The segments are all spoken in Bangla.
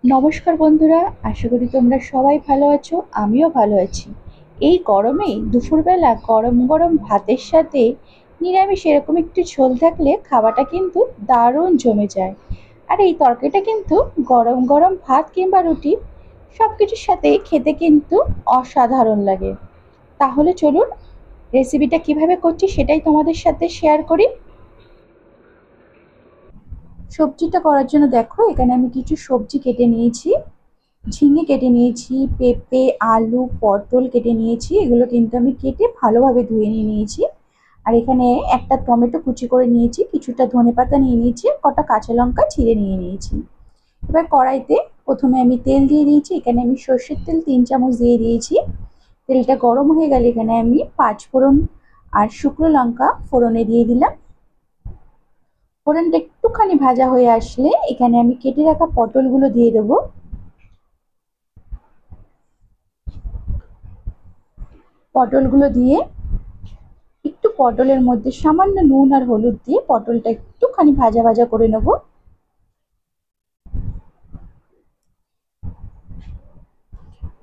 নমস্কার বন্ধুরা, আশা করি তোমরা সবাই ভালো আছো। আমিও ভালো আছি। এই গরমে দুপুরবেলা গরম গরম ভাতের সাথে নিরামিষ এরকম একটু ঝোল থাকলে খাওয়াটা কিন্তু দারুণ জমে যায়। আর এই তরকারিটা কিন্তু গরম গরম ভাত কিংবা রুটি সব কিছুর সাথে খেতে কিন্তু অসাধারণ লাগে। তাহলে চলুন রেসিপিটা কিভাবে করছি সেটাই তোমাদের সাথে শেয়ার করি। সবজিটা করার জন্য দেখো, এখানে আমি কিছু সবজি কেটে নিয়েছি। ঝিঙে কেটে নিয়েছি, পেঁপে, আলু, পটল কেটে নিয়েছি। এগুলো কিন্তু আমি কেটে ভালোভাবে ধুয়ে নিয়েছি। আর এখানে একটা টমেটো কুচি করে নিয়েছি, কিছুটা ধনেপাতা নিয়ে নিয়েছি, কটা কাঁচা লঙ্কা ছিঁড়ে নিয়ে নিয়েছি। এবার কড়াইতে প্রথমে আমি তেল দিয়ে দিয়েছি। এখানে আমি সর্ষের তেল ৩ চামচ দিয়ে দিয়েছি। তেলটা গরম হয়ে গেলে এখানে আমি পাঁচ ফোড়ন আর শুকনো লঙ্কা ফোড়নে দিয়ে দিলাম। ফোড়নটা একটুখানি ভাজা হয়ে আসলে এখানে আমি কেটে রাখা পটলগুলো দিয়ে দেবো। পটলগুলো দিয়ে একটু পটলের মধ্যে সামান্য নুন আর হলুদ দিয়ে পটলটা একটুখানি ভাজা ভাজা করে নেব।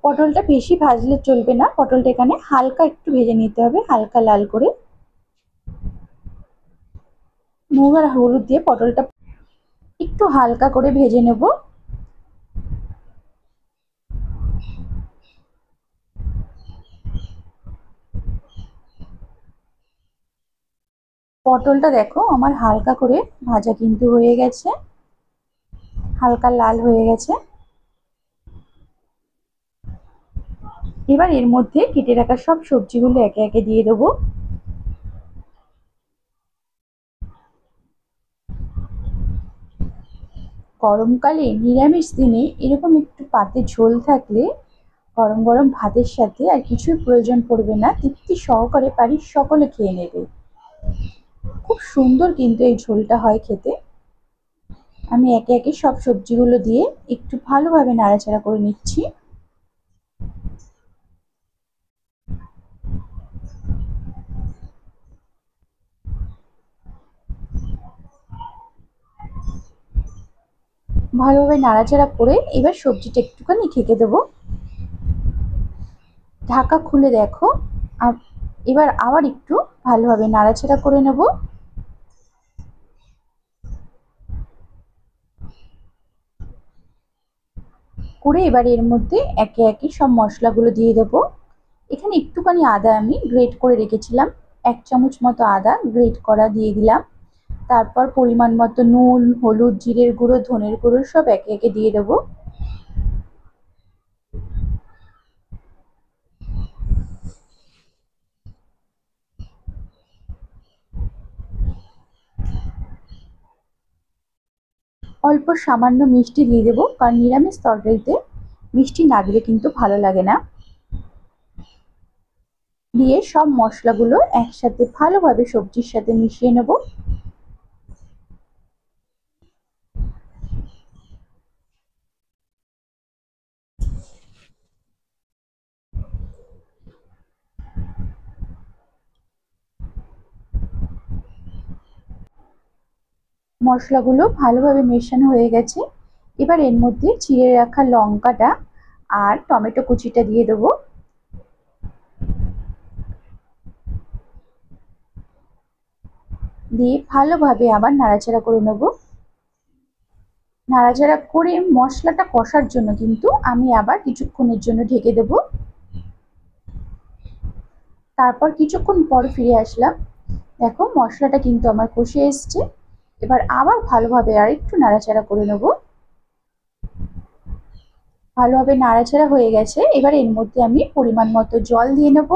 পটলটা বেশি ভাজলে চলবে না, পটলটা এখানে হালকা একটু ভেজে নিতে হবে, হালকা লাল করে। নুন আর হলুদ দিয়ে পটলটা একটু হালকা করে ভেজে নেব। পটলটা দেখো আমার হালকা করে ভাজা কিন্তু হয়ে গেছে, হালকা লাল হয়ে গেছে। এবার এর মধ্যে কেটে রাখা সব সবজিগুলো একে একে দিয়ে দেবো। গরমকালে নিরামিষ দিনে এরকম একটু পাতে ঝোল থাকলে গরম গরম ভাতের সাথে আর কিছুই প্রয়োজন পড়বে না, তৃপ্তি সহকারে বাড়ির সকলে খেয়ে নেবে। খুব সুন্দর কিন্তু এই ঝোলটা হয় খেতে। আমি একে একে সব সবজিগুলো দিয়ে একটু ভালোভাবে নাড়াচাড়া করে নিচ্ছি। ভালোভাবে নাড়াচাড়া করে এবার সবজিটা একটুখানি ঢেকে দেবো। ঢাকা খুলে দেখো, এবার আবার একটু ভালোভাবে নাড়াচাড়া করে নেব। করে এবার এর মধ্যে একে একে সব মশলাগুলো দিয়ে দেবো। এখানে একটুখানি আদা আমি গ্রেট করে রেখেছিলাম, ১ চামচ মতো আদা গ্রেট করা দিয়ে দিলাম। তারপর পরিমাণ মতো নুন, হলুদ, জিরের গুঁড়ো, ধনের গুঁড়ো সব একে একে দিয়ে দেবো। অল্প সামান্য মিষ্টি দিয়ে দেবো, কারণ নিরামিষ তরকারিতে মিষ্টি না দিলে কিন্তু ভালো লাগে না। দিয়ে সব মশলাগুলো একসাথে ভালোভাবে সবজির সাথে মিশিয়ে নেব। মশলাগুলো ভালোভাবে মেশানো হয়ে গেছে। এবার এর মধ্যে চিড়ে রাখা লঙ্কাটা আর টমেটো কুচিটা দিয়ে দেবো। দিয়ে ভালোভাবে আবার নাড়াচাড়া করে নেব। নাড়াচাড়া করে মশলাটা কষার জন্য কিন্তু আমি আবার কিছুক্ষণের জন্য ঢেকে দেব। তারপর কিছুক্ষণ পর ফিরে আসলাম। দেখো মশলাটা কিন্তু আমার কষে এসছে। এবার আবার ভালোভাবে আর একটু নাড়াচাড়া করে নেব। ভালোভাবে নাড়াচাড়া হয়ে গেছে। এবার এর মধ্যে আমি পরিমাণ মতো জল দিয়ে নেব।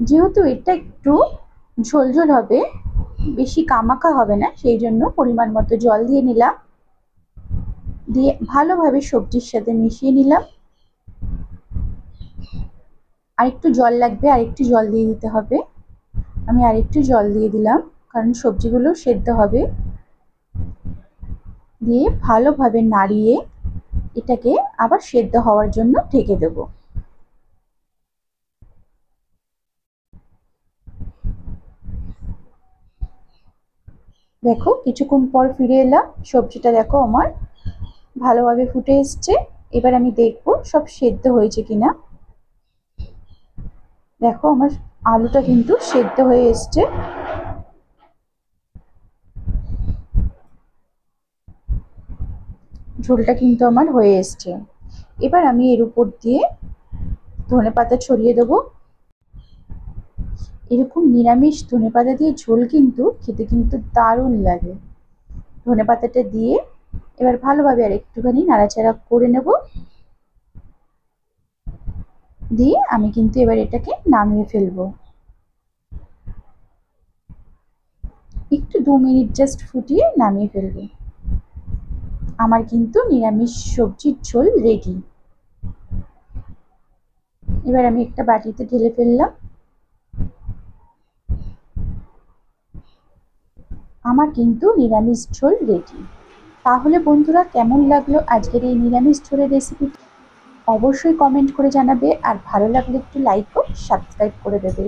যেহেতু এটা একটু ঝোলঝোল হবে, বেশি কামাখা হবে না, সেই জন্য পরিমাণ মতো জল দিয়ে নিলাম। দিয়ে ভালোভাবে সবজির সাথে মিশিয়ে নিলাম। আরেকটু জল লাগবে, আরেকটু জল দিয়ে দিতে হবে। আমি আরেকটু জল দিয়ে দিলাম, কারণ সবজিগুলো সেদ্ধ হবে। দিয়ে ভালোভাবে নাড়িয়ে এটাকে আবার সেদ্ধ হওয়ার জন্য ঢেকে দেব। দেখো কিছুক্ষণ পর ফিরে এলাম, সবজিটা দেখো আমার ভালোভাবে ফুটে এসছে। এবার আমি দেখবো সব সেদ্ধ হয়েছে কিনা। দেখো আমার আলুটা কিন্তু সেদ্ধ হয়ে এসছে। ঝোলটা কিন্তু আমার হয়ে এসছে। এবার আমি এর উপর দিয়ে ধনেপাতা ছড়িয়ে দেবো। এরকম নিরামিষ ধনেপাতা দিয়ে ঝোল কিন্তু খেতে কিন্তু দারুণ লাগে। ধনেপাতাটা দিয়ে এবার ভালোভাবে আর একটুখানি নাড়াচাড়া করে নেব। দিয়ে আমি কিন্তু এবার এটাকে নামিয়ে ফেলবো। একটু 2 মিনিট জাস্ট ফুটিয়ে নামিয়ে ফেলবো। আমার কিন্তু নিরামিষ সবজির ঝোল রেডি। এবার আমি একটা বাটিতে ঢেলে ফেললাম। আমার কিন্তু নিরামিষ ঝোল রেডি। তাহলে বন্ধুরা, কেমন লাগলো আজকের এই নিরামিষ ঝোলের রেসিপি অবশ্যই কমেন্ট করে জানাবে, আর ভালো লাগলে একটু লাইক ও সাবস্ক্রাইব করে দেবে।